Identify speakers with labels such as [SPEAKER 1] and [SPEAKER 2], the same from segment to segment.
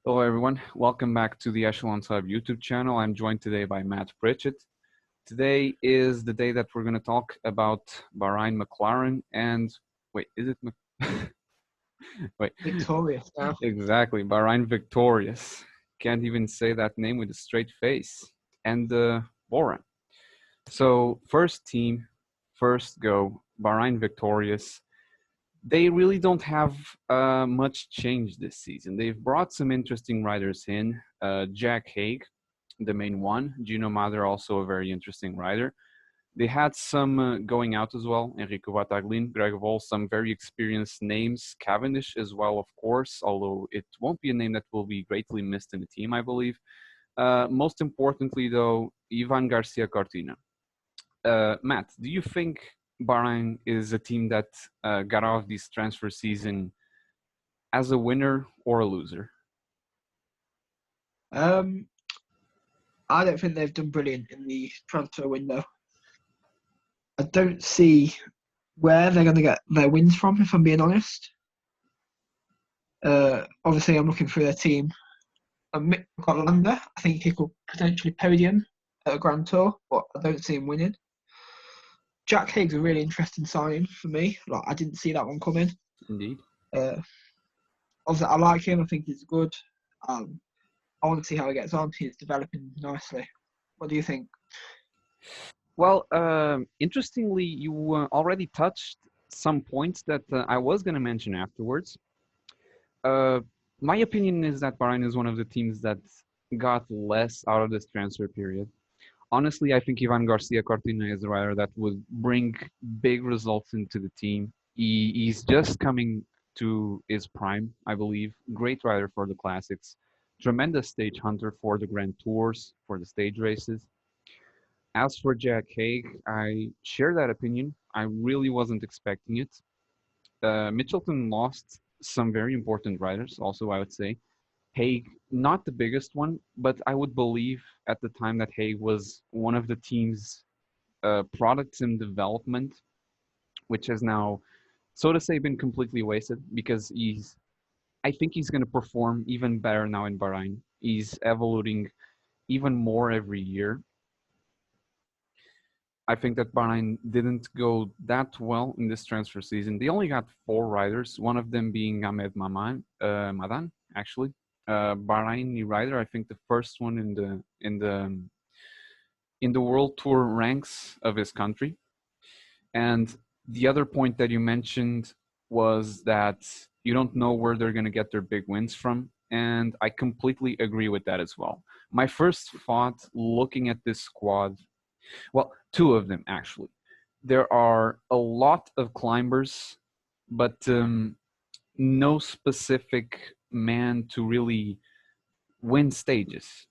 [SPEAKER 1] Hello, everyone. Welcome back to the Echelon Sub YouTube channel. I'm joined today by Matt Pritchett. Today is the day that we're going to talk about Bahrain McLaren and wait, is it wait?
[SPEAKER 2] Victorious now.
[SPEAKER 1] Exactly, Bahrain victorious. Can't even say that name with a straight face. And Bora. So first team, first go. Bahrain victorious. They really don't have much change this season. They've brought some interesting riders in. Jack Haig, the main one. Gino Mader, also a very interesting rider. They had some going out as well. Enrico Vataglin, Greg Vol, some very experienced names. Cavendish as well, of course, although it won't be a name that will be greatly missed in the team, I believe. Most importantly, though, Ivan Garcia Cortina. Matt, do you think Bahrain is a team that got off this transfer season as a winner or a loser?
[SPEAKER 2] I don't think they've done brilliant in the transfer window. I don't see where they're going to get their wins from, if I'm being honest. Obviously, I'm looking through their team. Mick got Landa. I think he could potentially podium at a Grand Tour, but I don't see him winning. Jack Haig's a really interesting signing for me. Like, I didn't see that one coming.
[SPEAKER 1] Indeed.
[SPEAKER 2] Obviously, I like him. I think he's good. I want to see how he gets on. He's developing nicely. What do you think?
[SPEAKER 1] Well, interestingly, you already touched some points that I was going to mention afterwards. My opinion is that Bahrain is one of the teams that got less out of this transfer period. Honestly, I think Ivan Garcia Cortina is a rider that would bring big results into the team. He's just coming to his prime, I believe. Great rider for the classics. Tremendous stage hunter for the Grand Tours, for the stage races. As for Jack Haig, I share that opinion. I really wasn't expecting it. Mitchelton lost some very important riders, also, I would say. Haig, not the biggest one, but I would believe at the time that Haig was one of the team's products in development, which has now, so to say, been completely wasted because I think he's going to perform even better now in Bahrain. He's evolving even more every year. I think that Bahrain didn't go that well in this transfer season. They only got 4 riders, one of them being Ahmed Madan, actually. Bahraini rider, I think the first one in the world tour ranks of his country. And the other point that you mentioned was that you don't know where they're going to get their big wins from. And I completely agree with that as well. My first thought looking at this squad, well, 2 of them actually. There are a lot of climbers, but no specific man to really win stages.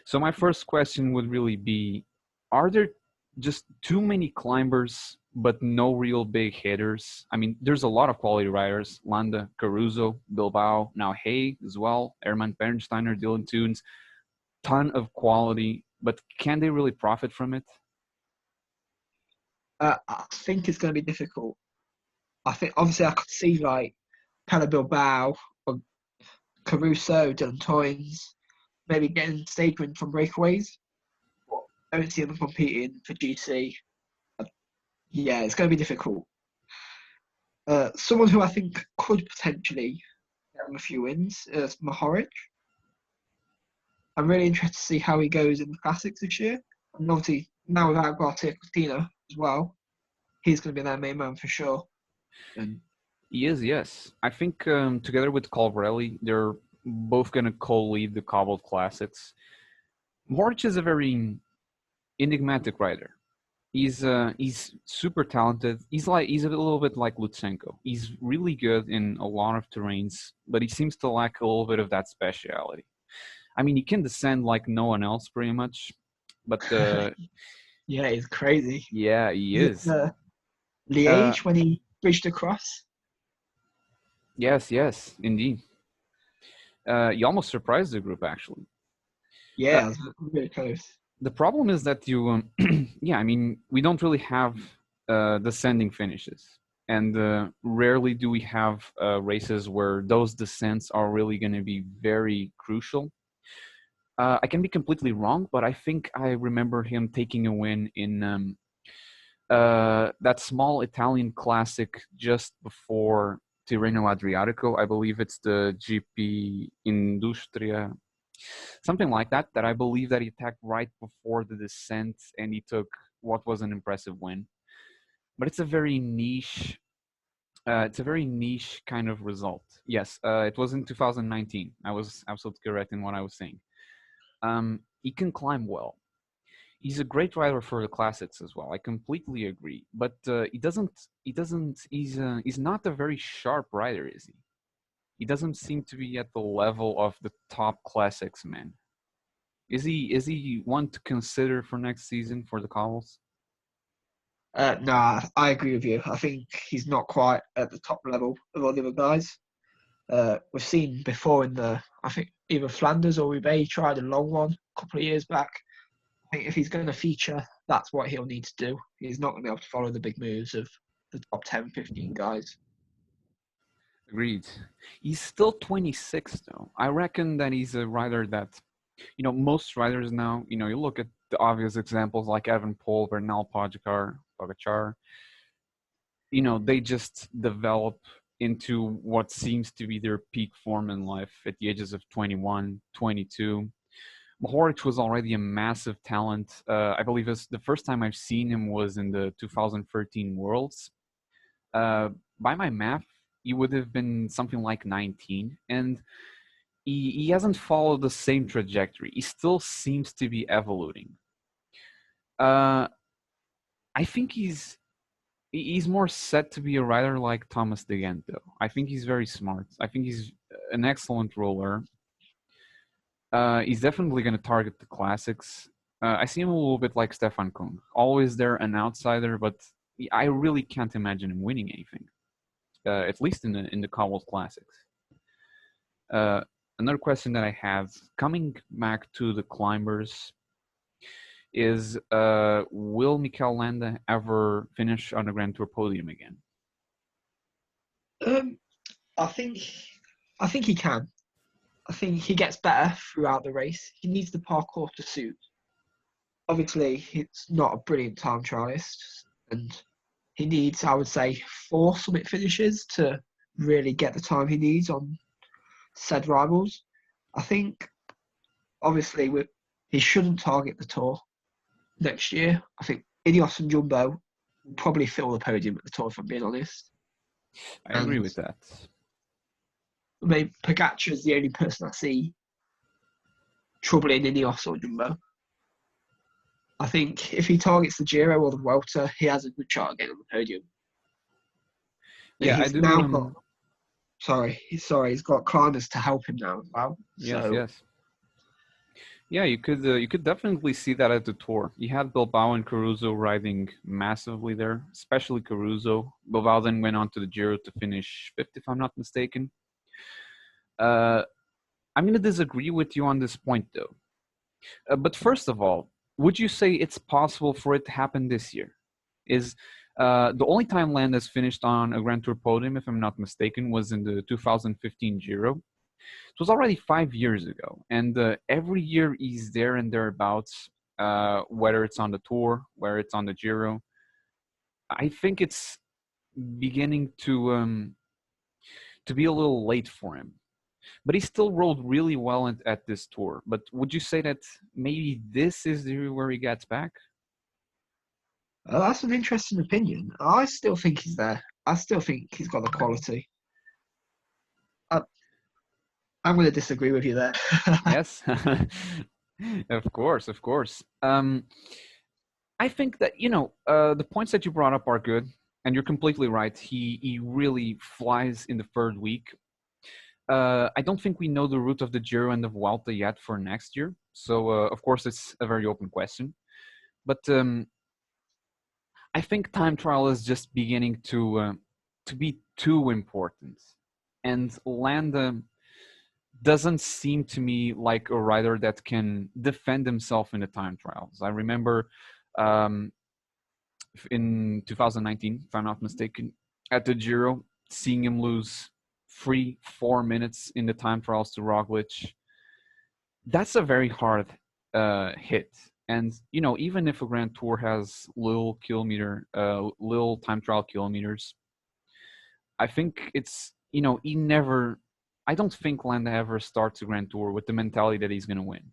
[SPEAKER 1] So my first question would really be, are there just too many climbers but no real big hitters? I mean, there's a lot of quality riders: Landa, Caruso, Bilbao, now Hay as well, Herman Bernsteiner, Dylan Toons, ton of quality, but can they really profit from it?
[SPEAKER 2] I think it's going to be difficult. I think obviously I could see like Pella Bilbao or Caruso, Dylan Toynes, maybe getting stage win from breakaways. But I don't see them competing for GC. Yeah, it's going to be difficult. Someone who I think could potentially get them a few wins is Mohoric. I'm really interested to see how he goes in the classics this year. And obviously now without Garcia Cortina as well, he's going to be their main man for sure. And
[SPEAKER 1] He is, yes. I think together with Colbrelli, they're both going to co-lead the Cobbled Classics. Mohoric is a very enigmatic rider. He's super talented. He's a little bit like Lutsenko. He's really good in a lot of terrains, but he seems to lack a little bit of that speciality. I mean, he can descend like no one else, pretty much. But
[SPEAKER 2] yeah, he's crazy.
[SPEAKER 1] yeah, he
[SPEAKER 2] Is
[SPEAKER 1] is.
[SPEAKER 2] it Liège when he bridged across?
[SPEAKER 1] Yes, indeed. You almost surprised the group, actually.
[SPEAKER 2] Yeah, it was really close.
[SPEAKER 1] The problem is that you, yeah, I mean, we don't really have descending finishes. and rarely do we have races where those descents are really going to be very crucial. I can be completely wrong, but I think I remember him taking a win in that small Italian classic just before Tirreno Adriatico. I believe it's the GP Industria, something like that. That I believe that he attacked right before the descent, and he took what was an impressive win. But it's a very niche. It's a very niche kind of result. Yes, it was in 2019. I was absolutely correct in what I was saying. He can climb well. He's a great rider for the classics as well. I completely agree. But he doesn't. He doesn't. He's not a very sharp rider, is he? He doesn't seem to be at the level of the top classics men. Is he? Is he one to consider for next season for the cobbles?
[SPEAKER 2] No, I agree with you. I think he's not quite at the top level of all the other guys. We've seen before in I think either Flanders or Roubaix, he tried a long one a couple of years back. I think if he's going to feature, that's what he'll need to do. He's not going to be able to follow the big moves of the top 10, 15 guys.
[SPEAKER 1] Agreed. He's still 26 though. I reckon that he's a rider that, most riders now, you look at the obvious examples like Evan Pohl, Bernal Pogacar, they just develop into what seems to be their peak form in life at the ages of 21, 22. Mohoric was already a massive talent. I believe the first time I've seen him was in the 2013 Worlds. By my math, he would have been something like 19, and he hasn't followed the same trajectory. He still seems to be evolving. I think he's more set to be a rider like Thomas de Gent, though. I think he's very smart. I think he's an excellent roller. He's definitely going to target the classics. I see him a little bit like Stefan Kung. Always there, an outsider, but I really can't imagine him winning anything. At least in the Cobbles Classics. Another question that I have, coming back to the climbers, is will Mikel Landa ever finish on a Grand Tour podium again?
[SPEAKER 2] I think he can. I think he gets better throughout the race. He needs the parkour to suit. Obviously, he's not a brilliant time trialist, and he needs, I would say, 4 summit finishes to really get the time he needs on said rivals. I think, obviously, he shouldn't target the Tour next year. I think Ineos and Jumbo will probably fill the podium at the Tour, if I'm being honest.
[SPEAKER 1] I agree with that.
[SPEAKER 2] I mean, Pogacar is the only person I see troubling Ineos or Jumbo. I think if he targets the Giro or the Vuelta, he has a good shot at getting on the podium.
[SPEAKER 1] Yeah,
[SPEAKER 2] He's
[SPEAKER 1] I do.
[SPEAKER 2] now got. He's got climbers to help him now as well.
[SPEAKER 1] Yes,
[SPEAKER 2] so,
[SPEAKER 1] yes. Yeah, you could definitely see that at the Tour. You had Bilbao and Caruso riding massively there, especially Caruso. Bilbao then went on to the Giro to finish 5th, if I'm not mistaken. I'm going to disagree with you on this point, though. But first of all, would you say it's possible for it to happen this year? Is the only time Land has finished on a Grand Tour podium, if I'm not mistaken, was in the 2015 Giro. It was already 5 years ago, and every year he's there and thereabouts, whether it's on the Tour, whether it's on the Giro. I think it's beginning to be a little late for him. But he still rolled really well at this Tour. But would you say that maybe this is where he gets back?
[SPEAKER 2] that's an interesting opinion. I still think he's there. I still think he's got the quality. I'm going to disagree with you there.
[SPEAKER 1] Yes, of course, of course. I think that the points that you brought up are good, and you're completely right. He really flies in the third week. I don't think we know the route of the Giro and the Vuelta yet for next year, so of course it's a very open question. But I think time trial is just beginning to be too important, and Landa doesn't seem to me like a rider that can defend himself in the time trials. I remember in 2019, if I'm not mistaken, at the Giro, seeing him lose 4 minutes in the time trials to Roglic, that's a very hard hit. And even if a Grand Tour has little time trial kilometers, I think it's he never. I don't think Landa ever starts a Grand Tour with the mentality that he's going to win,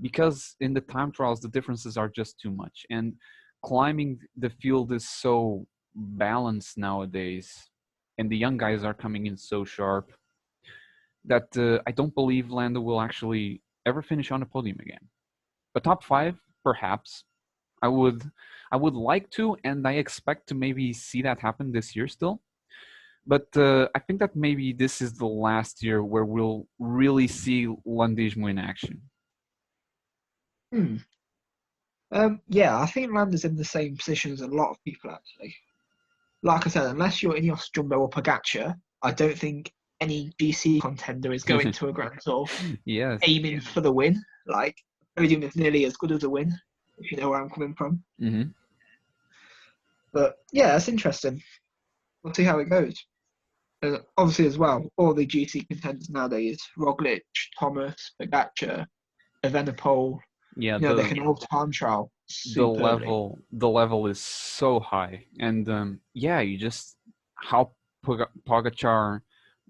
[SPEAKER 1] because in the time trials the differences are just too much, and climbing the field is so balanced nowadays, and the young guys are coming in so sharp that I don't believe Landa will actually ever finish on a podium again. But top five, perhaps. I would like to, and I expect to maybe see that happen this year still. But I think that maybe this is the last year where we'll really see Landismo in action.
[SPEAKER 2] Hmm. Yeah, I think Landa's in the same position as a lot of people actually. Like I said, unless you're Ineos, Jumbo, or Pogacar, I don't think any GC contender is going to a Grand Tour
[SPEAKER 1] Yes.
[SPEAKER 2] aiming for the win. Like, podium is nearly as good as a win, if you know where I'm coming from.
[SPEAKER 1] Mm-hmm.
[SPEAKER 2] But yeah, that's interesting. We'll see how it goes. Obviously, as well, all the GC contenders nowadays, Roglic, Thomas, Pogacar, Evenepoel,
[SPEAKER 1] Yeah,
[SPEAKER 2] they can all time trial
[SPEAKER 1] the
[SPEAKER 2] superbly.
[SPEAKER 1] level is so high, and yeah, you just how Pogacar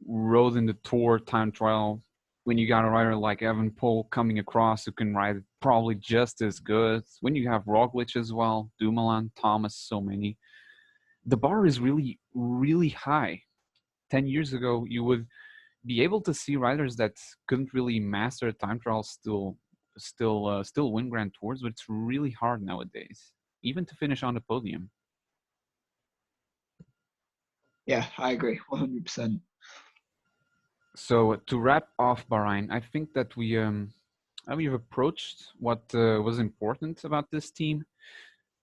[SPEAKER 1] rode in the Tour time trial. When you got a rider like Evenepoel coming across who can ride probably just as good, when you have Roglic as well, Dumoulin, Thomas, so many, the bar is really, really high. 10 years ago, you would be able to see riders that couldn't really master time trials still win Grand Tours, but it's really hard nowadays, even to finish on the podium.
[SPEAKER 2] Yeah, I agree, 100%.
[SPEAKER 1] So to wrap off Bahrain, I think that we've approached what was important about this team.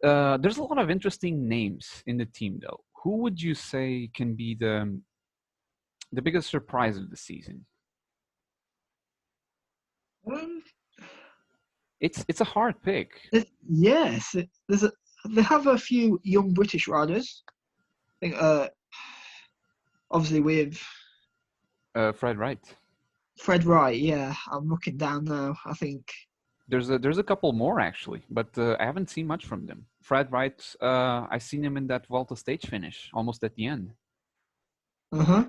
[SPEAKER 1] There's a lot of interesting names in the team, though. Who would you say can be the biggest surprise of the season?
[SPEAKER 2] Um,
[SPEAKER 1] It's a hard pick.
[SPEAKER 2] yes, they have a few young British riders. I think, obviously with
[SPEAKER 1] Fred Wright.
[SPEAKER 2] Fred Wright. Yeah, I'm looking down now. I think.
[SPEAKER 1] There's a couple more actually, but I haven't seen much from them. Fred Wright, I seen him in that Volta stage finish, almost at the end.
[SPEAKER 2] Uh-huh.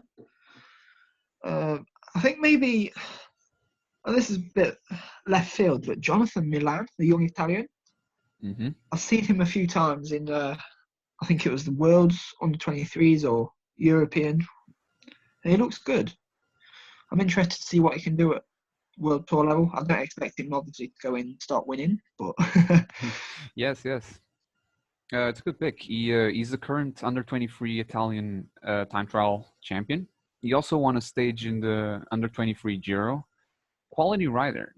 [SPEAKER 2] Uh, I think maybe this is a bit left field, but Jonathan Milan, the young Italian,
[SPEAKER 1] Mm-hmm.
[SPEAKER 2] I've seen him a few times in I think it was the World's under 23s or European. And he looks good. I'm interested to see what he can do at World Tour level. I don't expect him obviously to go in and start winning, but
[SPEAKER 1] Yes, yes. It's a good pick. He's the current under 23 Italian time trial champion. He also won a stage in the under 23 Giro. Quality rider.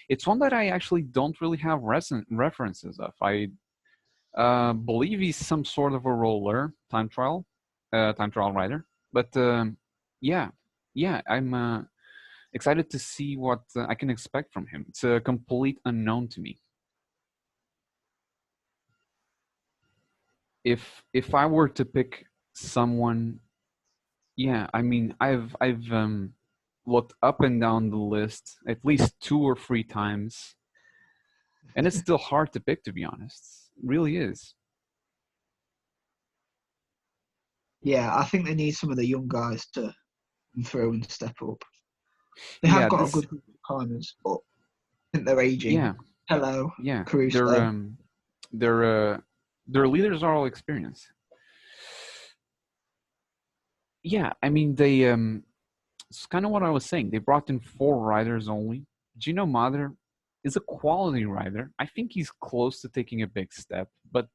[SPEAKER 1] It's one that I actually don't really have references of. I believe he's some sort of a roller time trial rider. But yeah, yeah, I'm excited to see what I can expect from him. It's a complete unknown to me. If I were to pick someone, yeah, I mean, I've looked up and down the list at least 2 or 3 times, and it's still hard to pick, to be honest. It really is.
[SPEAKER 2] yeah, I think they need some of the young guys to come through and step up. They have
[SPEAKER 1] Yeah,
[SPEAKER 2] got a
[SPEAKER 1] this.
[SPEAKER 2] good group of climbers, but I think they're aging.
[SPEAKER 1] Yeah,
[SPEAKER 2] Hello,
[SPEAKER 1] yeah.
[SPEAKER 2] Caruso.
[SPEAKER 1] Their their leaders are all experienced. Yeah, I mean it's kind of what I was saying. They brought in 4 riders only. Gino Mader is a quality rider. I think he's close to taking a big step, but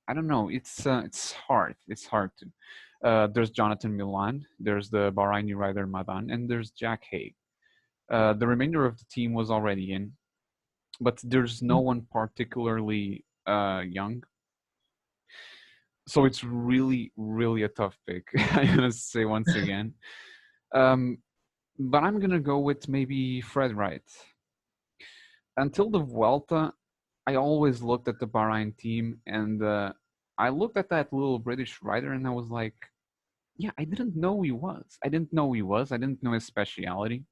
[SPEAKER 1] I don't know. It's hard. It's hard to. There's Jonathan Milan. There's the Bahraini rider Madan, and there's Jack Haig. The remainder of the team was already in, but there's no one particularly young. So it's really, really a tough pick. I'm gonna say once again. Um, but I'm gonna go with maybe Fred Wright. Until the Vuelta, I always looked at the Bahrain team, and I looked at that little British rider and I was like, yeah, I didn't know he was. I didn't know he was. I didn't know his speciality.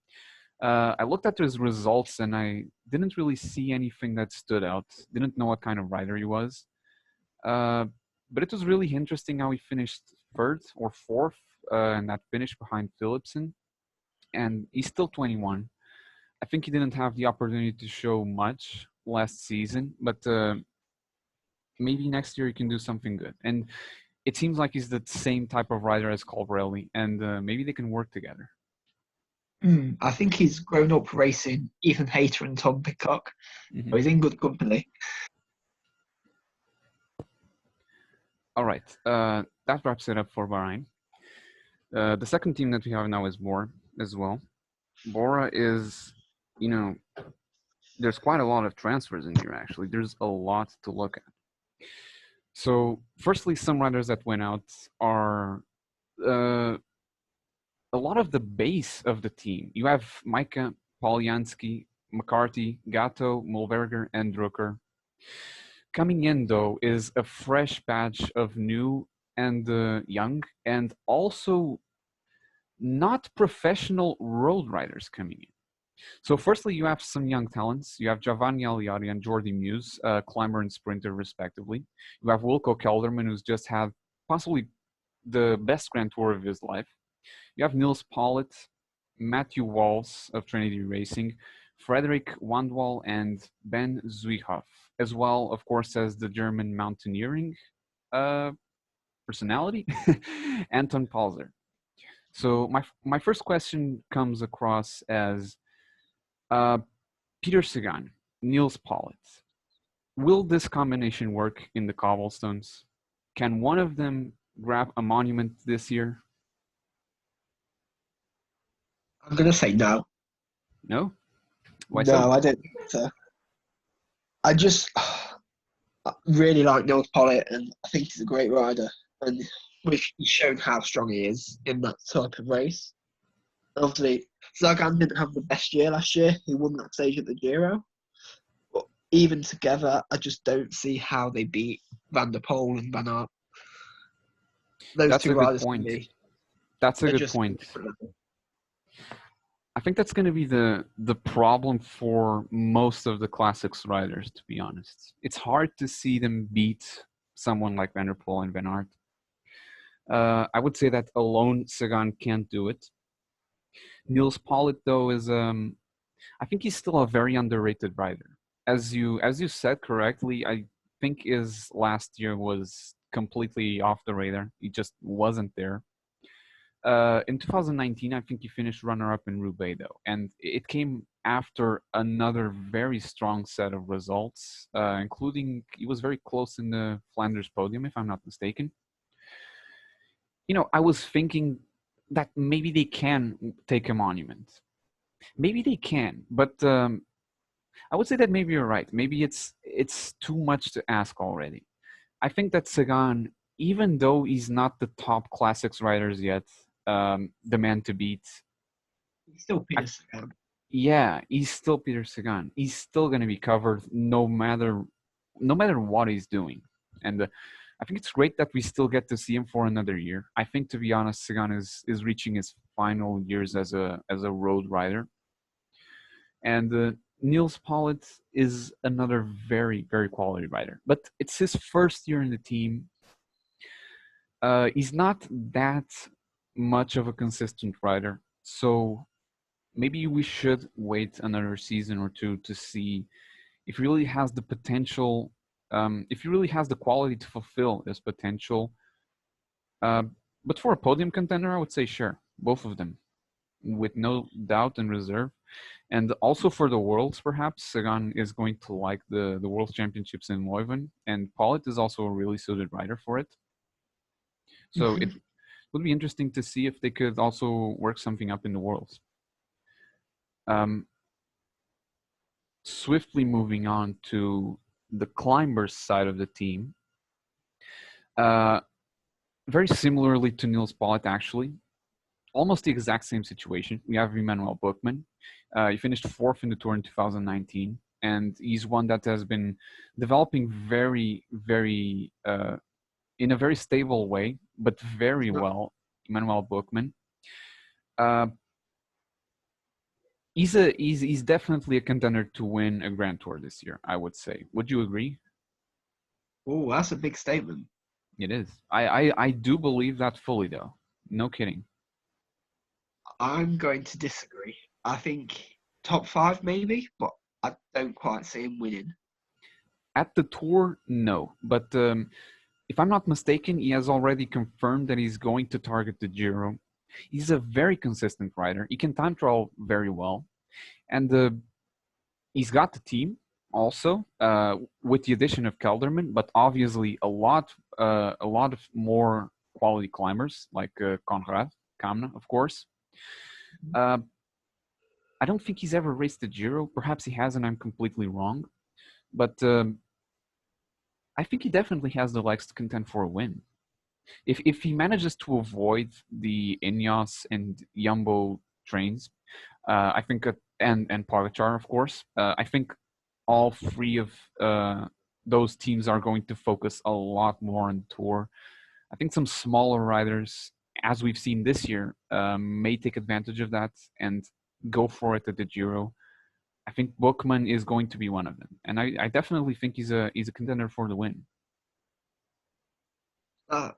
[SPEAKER 1] I looked at his results and I didn't really see anything that stood out. Didn't know what kind of rider he was. Uh, but it was really interesting how he finished third or fourth in that finish behind Philipsen. And he's still 21. I think he didn't have the opportunity to show much last season, but maybe next year he can do something good. And it seems like he's the same type of rider as Colbrelli, and maybe they can work together.
[SPEAKER 2] I think he's grown up racing Ethan Hayter and Tom Pidcock.
[SPEAKER 1] Mm-hmm.
[SPEAKER 2] So he's in good company.
[SPEAKER 1] All right, that wraps it up for Bahrain. The second team that we have now is Bora as well. Bora is, you know, there's quite a lot of transfers in here, actually. There's a lot to look at. So, firstly, some riders that went out are uh, a lot of the base of the team. You have Micah, Polyansky, McCarthy, Gatto, Mulberger, and Drucker. Coming in, though, is a fresh batch of new and young, and also not professional road riders coming in. So, firstly, you have some young talents. You have Giovanni Aliati and Jordi Muse, climber and sprinter, respectively. You have Wilco Kelderman, who's just had possibly the best Grand Tour of his life. You have Niels Pollitt, Matthew Walls of Trinity Racing, Frederick Wandwall, and Ben Zwihoff, as well, of course, as the German mountaineering uh, personality, Anton Palzer. So my first question comes across as uh, Peter Sagan, Niels Pollitt. Will this combination work in the cobblestones? Can one of them grab a monument this year?
[SPEAKER 2] I'm going to say no.
[SPEAKER 1] No? Why so?
[SPEAKER 2] No, I don't think so. I just really like Niels Pollitt, and I think he's a great rider. And he's shown how strong he is in that type of race. And obviously, Sagan didn't have the best year last year. He won that stage at the Giro. But even together, I just don't see how they beat Van der Poel and Van Aert. Those
[SPEAKER 1] That's
[SPEAKER 2] two
[SPEAKER 1] a good
[SPEAKER 2] riders for
[SPEAKER 1] point.
[SPEAKER 2] me,
[SPEAKER 1] That's a
[SPEAKER 2] they're
[SPEAKER 1] good
[SPEAKER 2] just
[SPEAKER 1] point. I think that's going to be the problem for most of the classics riders, to be honest. It's hard to see them beat someone like Van der Poel and Van Aert. I would say that alone Sagan can't do it. Niels Pollitt, though, is I think he's still a very underrated rider. As you said correctly, I think his last year was completely off the radar. He just wasn't there. In 2019, I think he finished runner-up in Roubaix, though, and it came after another very strong set of results, including he was very close in the Flanders podium, if I'm not mistaken. I was thinking that maybe they can take a monument. Maybe they can, but I would say that maybe you're right. Maybe it's too much to ask already. I think that Sagan, even though he's not the top classics riders yet, the man to beat.
[SPEAKER 2] He's still
[SPEAKER 1] I,
[SPEAKER 2] Peter Sagan.
[SPEAKER 1] yeah, he's still Peter Sagan. He's still going to be covered no matter what he's doing. And I think it's great that we still get to see him for another year. I think, to be honest, Sagan is reaching his final years as a road rider. And Niels Pollitt is another very, very quality rider. But it's his first year in the team. He's not that much of a consistent rider. So maybe we should wait another season or two to see if he really has the potential, if he really has the quality to fulfill his potential. But for a podium contender, I would say sure, both of them, with no doubt and reserve. And also for the Worlds, perhaps, Sagan is going to like the World Championships in Leuven, and Pollitt is also a really suited rider for it. So it would be interesting to see if they could also work something up in the Worlds. Swiftly moving on to the climbers side of the team. Very similarly to Niels Pollitt, actually. Almost the exact same situation. We have Emmanuel Buchmann. He finished fourth in the Tour in 2019, and he's one that has been developing very, very in a very stable way, but very
[SPEAKER 2] No,
[SPEAKER 1] well. Emmanuel Bookman. Uh, he's definitely a contender to win a Grand Tour this year. I would say. Would you agree?
[SPEAKER 2] oh, that's a big statement.
[SPEAKER 1] It is. I do believe that fully, though. No kidding.
[SPEAKER 2] I'm going to disagree. I think top five maybe, but I don't quite see him winning.
[SPEAKER 1] At the tour, no. But if I'm not mistaken, he has already confirmed that he's going to target the Giro. He's a very consistent rider. He can time trial very well, and he's got the team also with the addition of Kelderman, but obviously a lot of more quality climbers like Conrad Kamna, of course. Uh, I don't think he's ever raced the Giro. Perhaps he has, and I'm completely wrong. But I think he definitely has the legs to contend for a win. If he manages to avoid the Ineos and Jumbo trains, I think and Pogacar, of course, I think all three of those teams are going to focus a lot more on tour. I think some smaller riders, as we've seen this year, may take advantage of that and go for it at the Giro. I think Bookman is going to be one of them, and I definitely think he's a contender for the win.
[SPEAKER 2] Uh,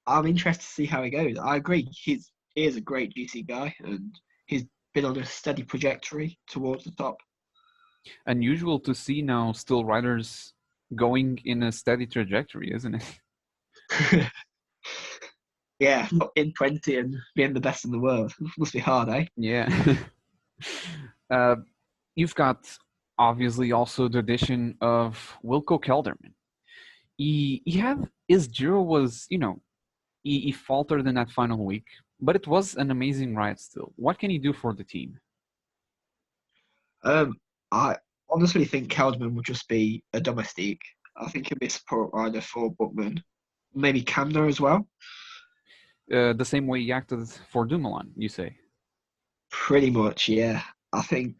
[SPEAKER 2] I'm interested to see how he goes. I agree. He is a great GC guy, and he's been on a steady trajectory towards the top.
[SPEAKER 1] Unusual to see now still riders going in a steady trajectory, isn't it?
[SPEAKER 2] Yeah, not in 20 and being the best in the world. Must be hard, eh?
[SPEAKER 1] Yeah. uh, you've got obviously also the addition of Wilco Kelderman. He had his Giro was, he faltered in that final week, but it was an amazing ride still. What can he do for the team?
[SPEAKER 2] Um, I honestly think Keldman would just be a domestique. I think he'd be a support rider for Bookman. Maybe Camner as well.
[SPEAKER 1] The same way he acted for Dumoulin, you say?
[SPEAKER 2] Pretty much, yeah. I think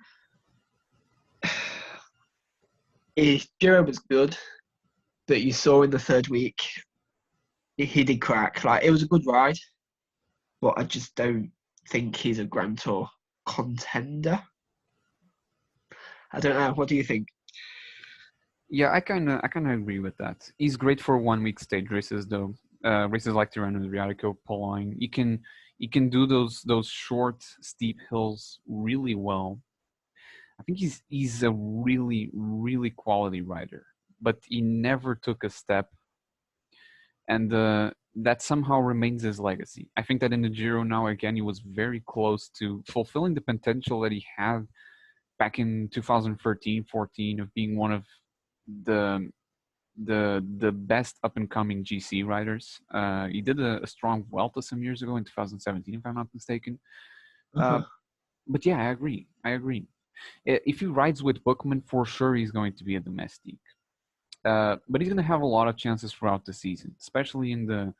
[SPEAKER 2] his Giro was good, but you saw in the third week he did crack. Like it was a good ride, but I just don't think he's a Grand Tour contender. I don't know. What do you think?
[SPEAKER 1] Yeah, I kind of agree with that. He's great for 1 week stage races though. Races like Tirreno Adriatico, Pologne. He can do those short, steep hills really well. I think he's a really, really quality rider, but he never took a step, and that somehow remains his legacy. I think that in the Giro now again he was very close to fulfilling the potential that he had back in 2013, 14 of being one of the the best up and coming GC riders. He did a strong Vuelta some years ago in 2017, if I'm not mistaken. Uh,
[SPEAKER 2] Uh-huh.
[SPEAKER 1] but yeah, I agree. I agree. If he rides with Bookman, for sure he's going to be a domestique. But he's going to have a lot of chances throughout the season, especially in the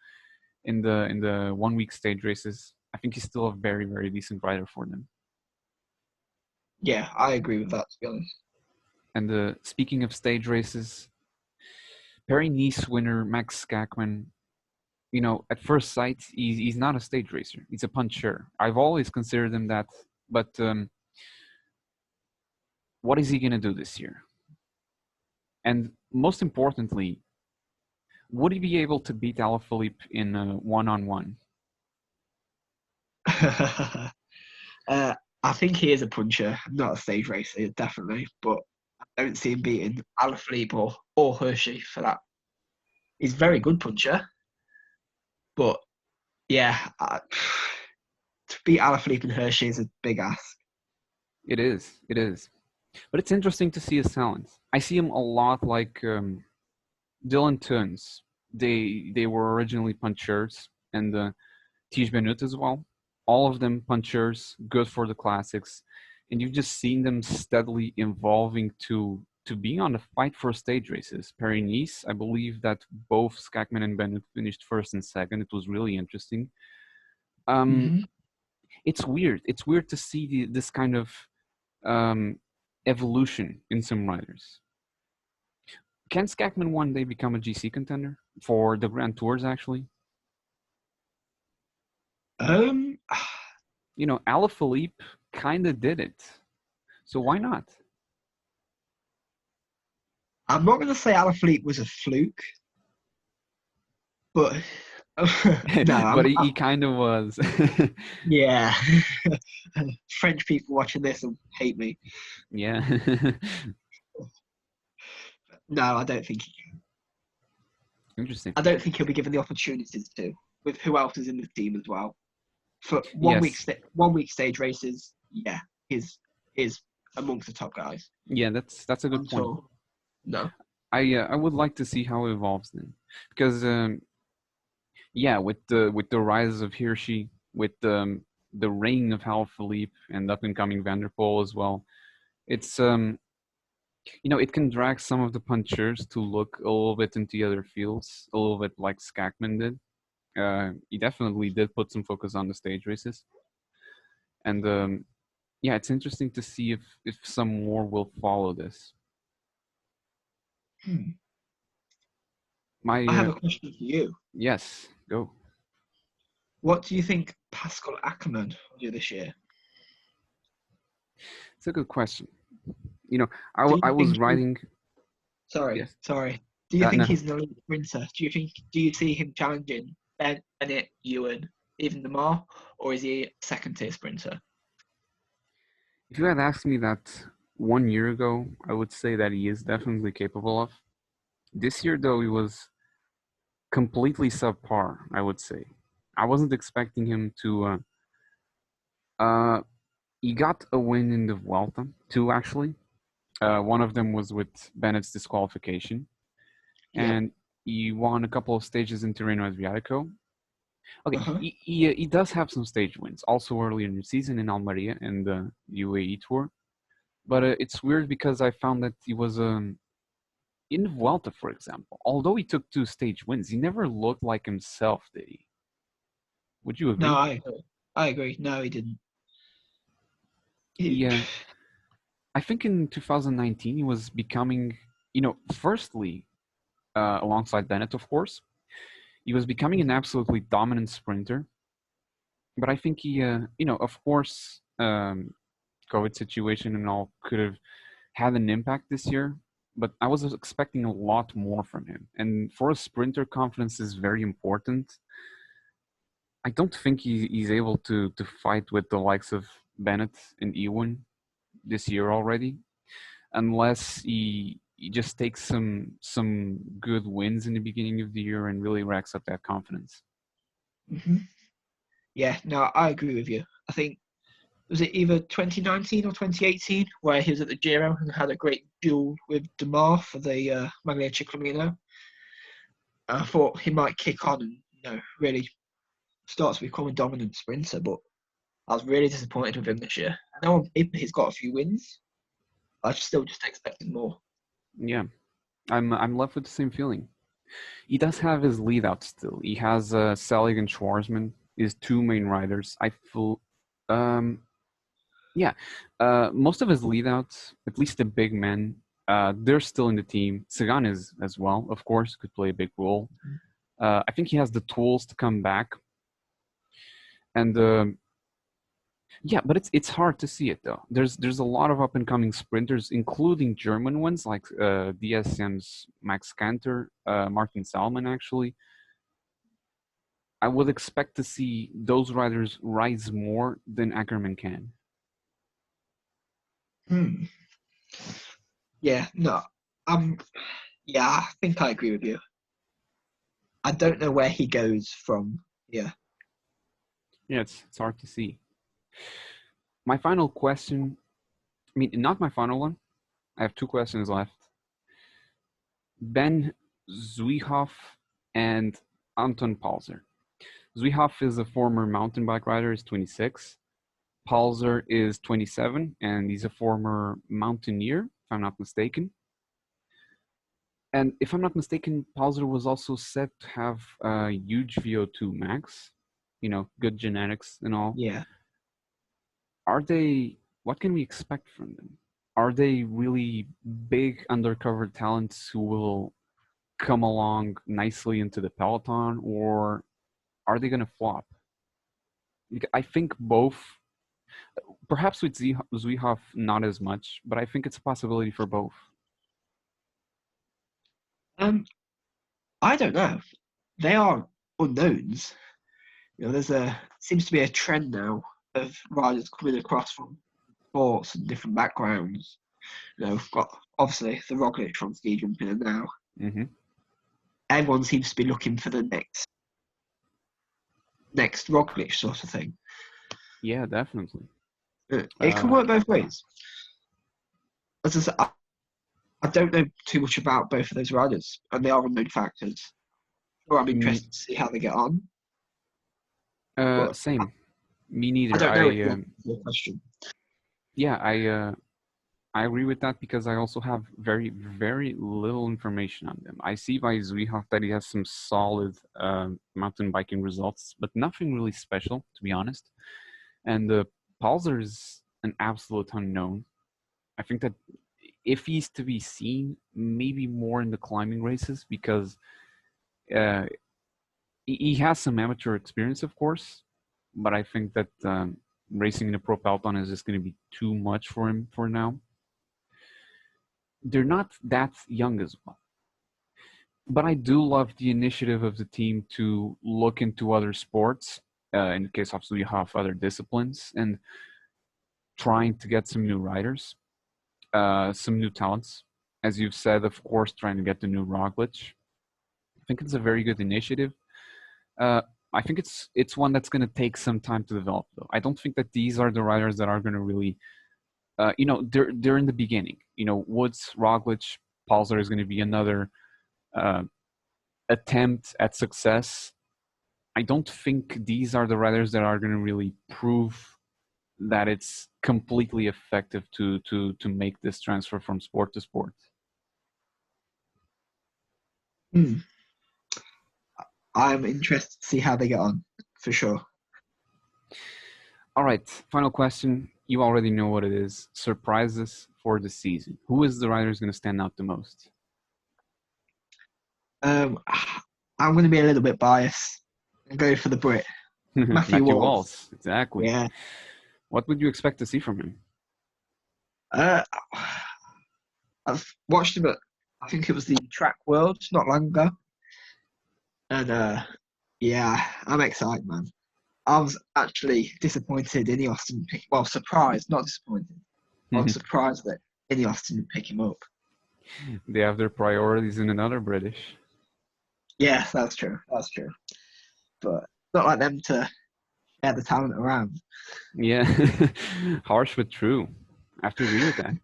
[SPEAKER 1] 1 week stage races. I think he's still a very, very decent rider for them.
[SPEAKER 2] Yeah, I agree with that, to be honest.
[SPEAKER 1] And speaking of stage races, Paris-Nice winner Max Skakman, at first sight, he's not a stage racer. He's a puncher. I've always considered him that. But what is he going to do this year? And most importantly, would he be able to beat Alaphilippe in a one-on-one?
[SPEAKER 2] I think he is a puncher, not a stage racer, definitely. But I don't see him beating Alaphilippe or Hershey for that. He's a very good puncher, but yeah, to beat Alaphilippe and Hershey is a big ask.
[SPEAKER 1] It is. It is. But it's interesting to see his talent. I see him a lot like Dylan Tuns. They were originally punchers, and Tige Benut as well. All of them punchers, good for the classics, and you've just seen them steadily evolving to being on the fight for stage races. Paris-Nice, I believe that both Skakman and Benut finished first and second. It was really interesting. Um,
[SPEAKER 2] Mm-hmm.
[SPEAKER 1] it's weird. It's weird to see this kind of um, evolution in some riders. Can Skakman one day become a GC contender? for the Grand Tours, actually.
[SPEAKER 2] Um,
[SPEAKER 1] Alaphilippe kind of did it. So why not?
[SPEAKER 2] I'm not going to say Alaphilippe was a fluke, but no,
[SPEAKER 1] But he kind of was.
[SPEAKER 2] yeah. French people watching this will hate me.
[SPEAKER 1] Yeah.
[SPEAKER 2] No, I don't think
[SPEAKER 1] Interesting.
[SPEAKER 2] I don't think he'll be given the opportunities to with who else is in the team as well. For
[SPEAKER 1] Yes.
[SPEAKER 2] 1 week stage races, yeah, is amongst the top guys.
[SPEAKER 1] Yeah, that's a good
[SPEAKER 2] On
[SPEAKER 1] point.
[SPEAKER 2] tour, no.
[SPEAKER 1] I would like to see how it evolves then, because yeah, with the rise of Hirschi, with the reign of Hal Philippe and up and coming Van der Poel as well, it's it can drag some of the punchers to look a little bit into the other fields, a little bit like Skakman did. He definitely did put some focus on the stage races, and yeah, it's interesting to see if some more will follow this.
[SPEAKER 2] Hmm.
[SPEAKER 1] My
[SPEAKER 2] I have a question for you.
[SPEAKER 1] yes, go.
[SPEAKER 2] What do you think Pascal Ackermann will do this year?
[SPEAKER 1] It's a good question. You know,
[SPEAKER 2] Do
[SPEAKER 1] I
[SPEAKER 2] you
[SPEAKER 1] was
[SPEAKER 2] think
[SPEAKER 1] writing.
[SPEAKER 2] sorry,
[SPEAKER 1] Yes.
[SPEAKER 2] sorry. Do you think
[SPEAKER 1] No.
[SPEAKER 2] he's an elite sprinter? Do you see him challenging Bennett, Ewan, even Lamar, or is he a second tier sprinter?
[SPEAKER 1] If you had asked me that 1 year ago, I would say that he is definitely capable of. This year, though, he was completely subpar, I would say. I wasn't expecting him to. He got a win in the Vuelta, two actually. One of them was with Bennett's disqualification,
[SPEAKER 2] Yeah.
[SPEAKER 1] and he won a couple of stages in Tirreno Adriatico. Okay,
[SPEAKER 2] Uh-huh.
[SPEAKER 1] he does have some stage wins, also early in the season in Almeria and the UAE Tour. But it's weird because I found that he was in Vuelta, for example. Although he took two stage wins, he never looked like himself, did he? Would you
[SPEAKER 2] No,
[SPEAKER 1] agree?
[SPEAKER 2] I agree. I agree. No, he didn't. He,
[SPEAKER 1] He, I think in 2019 he was becoming, firstly alongside Bennett, of course, he was becoming an absolutely dominant sprinter. But I think he, of course, COVID situation and all could have had an impact this year. But I was expecting a lot more from him. And for a sprinter, confidence is very important. I don't think he's able to fight with the likes of Bennett and Ewan this year already, unless he just takes some good wins in the beginning of the year and really racks up that confidence.
[SPEAKER 2] Mhm. Yeah, no, I agree with you. I think was it either 2019 or 2018 where he was at the Giro and had a great duel with Demar for the Maglia Ciclamino. I thought he might kick on and really start to become a dominant sprinter, but I was really disappointed with him this year. I know on paper he's got a few wins. I still just expected more.
[SPEAKER 1] Yeah, I'm left with the same feeling. He does have his lead out still. He has Selig and Schwarzman, his two main riders. I feel, um, yeah, most of his lead outs, at least the big men, they're still in the team. Sagan is as well, of course, could play a big role. I think he has the tools to come back, and yeah, but it's hard to see it though. There's a lot of up and coming sprinters, including German ones like DSM's Max Kanter, Martin Salman actually. I would expect to see those riders rise more than Ackerman can.
[SPEAKER 2] Hmm. Yeah, no, um, yeah, I think I agree with you. I don't know where he goes from. Yeah.
[SPEAKER 1] Yeah, it's hard to see. My final question, I mean, not my final one. I have two questions left. Ben Zwihoff and Anton Palzer. Zwihoff is a former mountain bike rider, he's 26. Palzer is 27, and he's a former mountaineer, if I'm not mistaken. And if I'm not mistaken, Palzer was also said to have a huge VO2 max, good genetics and all.
[SPEAKER 2] Yeah.
[SPEAKER 1] Are they, what can we expect from them? Are they really big undercover talents who will come along nicely into the peloton, or are they going to flop? I think both. Perhaps with Zwiehoff, not as much, but I think it's a possibility for both.
[SPEAKER 2] Um, I don't know. They are unknowns. There's seems to be a trend now of riders coming across from sports and different backgrounds. We've got obviously the Roglic from ski jumping, and now
[SPEAKER 1] Mm-hmm.
[SPEAKER 2] everyone seems to be looking for the next Roglic sort of thing.
[SPEAKER 1] Yeah, definitely.
[SPEAKER 2] It can
[SPEAKER 1] Uh,
[SPEAKER 2] work both ways. As I said, I don't know too much about both of those riders, and they are unknown factors. Sure, I'm
[SPEAKER 1] me,
[SPEAKER 2] interested to see how they get on, but
[SPEAKER 1] same. Me
[SPEAKER 2] I
[SPEAKER 1] neither.
[SPEAKER 2] don't know it. Your question.
[SPEAKER 1] Yeah, I agree with that because I also have very, very little information on them. I see by Zwiehoff that he has some solid mountain biking results, but nothing really special, to be honest. And Palzer is an absolute unknown. I think that if he's to be seen, maybe more in the climbing races because uh, he has some amateur experience, of course, but I think that racing in a pro peloton is just going to be too much for him for now. They're not that young as well. But I do love the initiative of the team to look into other sports, in the case of Zuliha, other disciplines, and trying to get some new riders, some new talents. As you've said, of course, trying to get the new Roglic. I think it's a very good initiative. Uh, I think it's one that's going to take some time to develop, though. I don't think that these are the riders that are going to really, they're in the beginning. Woods, Roglic, Palzer is going to be another uh, attempt at success. I don't think these are the riders that are going to really prove that it's completely effective to make this transfer from sport to sport.
[SPEAKER 2] Hmm. I'm interested to see how they get on, for sure.
[SPEAKER 1] All right, final question. You already know what it is. Surprises for the season. Who is the rider who's going to stand out the most?
[SPEAKER 2] Um, I'm going to be a little bit biased and go for the Brit, Matthew
[SPEAKER 1] Matthew
[SPEAKER 2] Walls.
[SPEAKER 1] Walls, exactly.
[SPEAKER 2] Yeah.
[SPEAKER 1] What would you expect to see from him?
[SPEAKER 2] Uh, I've watched him at, I think it was the Track World not long ago, and yeah, I'm excited, man. I was actually disappointed Ineos didn't pick. Well, surprised, not disappointed. I was surprised that Ineos didn't pick him up.
[SPEAKER 1] They have their priorities in another British.
[SPEAKER 2] Yeah, that's true. That's true. But not like them to share the talent around.
[SPEAKER 1] Yeah, harsh but true. I have to agree with that.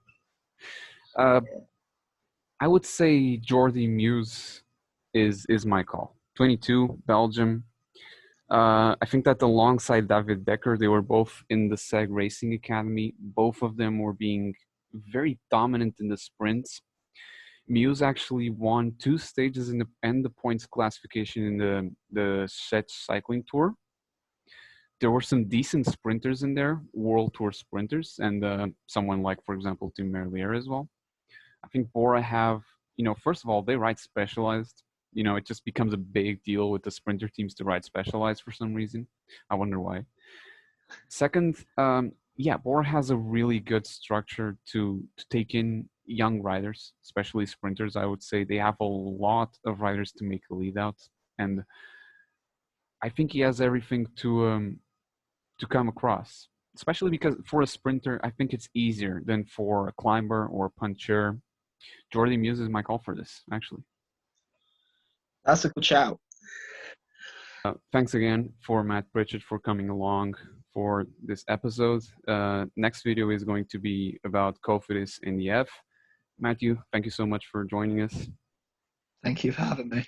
[SPEAKER 1] Uh, I would say Jordi Muse is my call. 22, Belgium. I think that alongside David Decker, they were both in the SEG Racing Academy. Both of them were being very dominant in the sprints. Muse actually won 2 stages in the points classification in the Czech Cycling Tour. There were some decent sprinters in there, World Tour sprinters, and someone like, for example, Tim Merlier as well. I think Bora have, first of all, they ride specialized. It just becomes a big deal with the sprinter teams to ride specialized for some reason. I wonder why. Second, yeah, Bora has a really good structure to take in young riders, especially sprinters. I would say they have a lot of riders to make a lead out, and I think he has everything to come across. Especially because for a sprinter, I think it's easier than for a climber or a puncher. Jordi Muse is my call for this, actually.
[SPEAKER 2] That's a good shout.
[SPEAKER 1] Thanks again for Matt Pritchett for coming along for this episode. Next video is going to be about Cofidis in the F. Matthew, thank you so much for joining us.
[SPEAKER 2] Thank you for having me.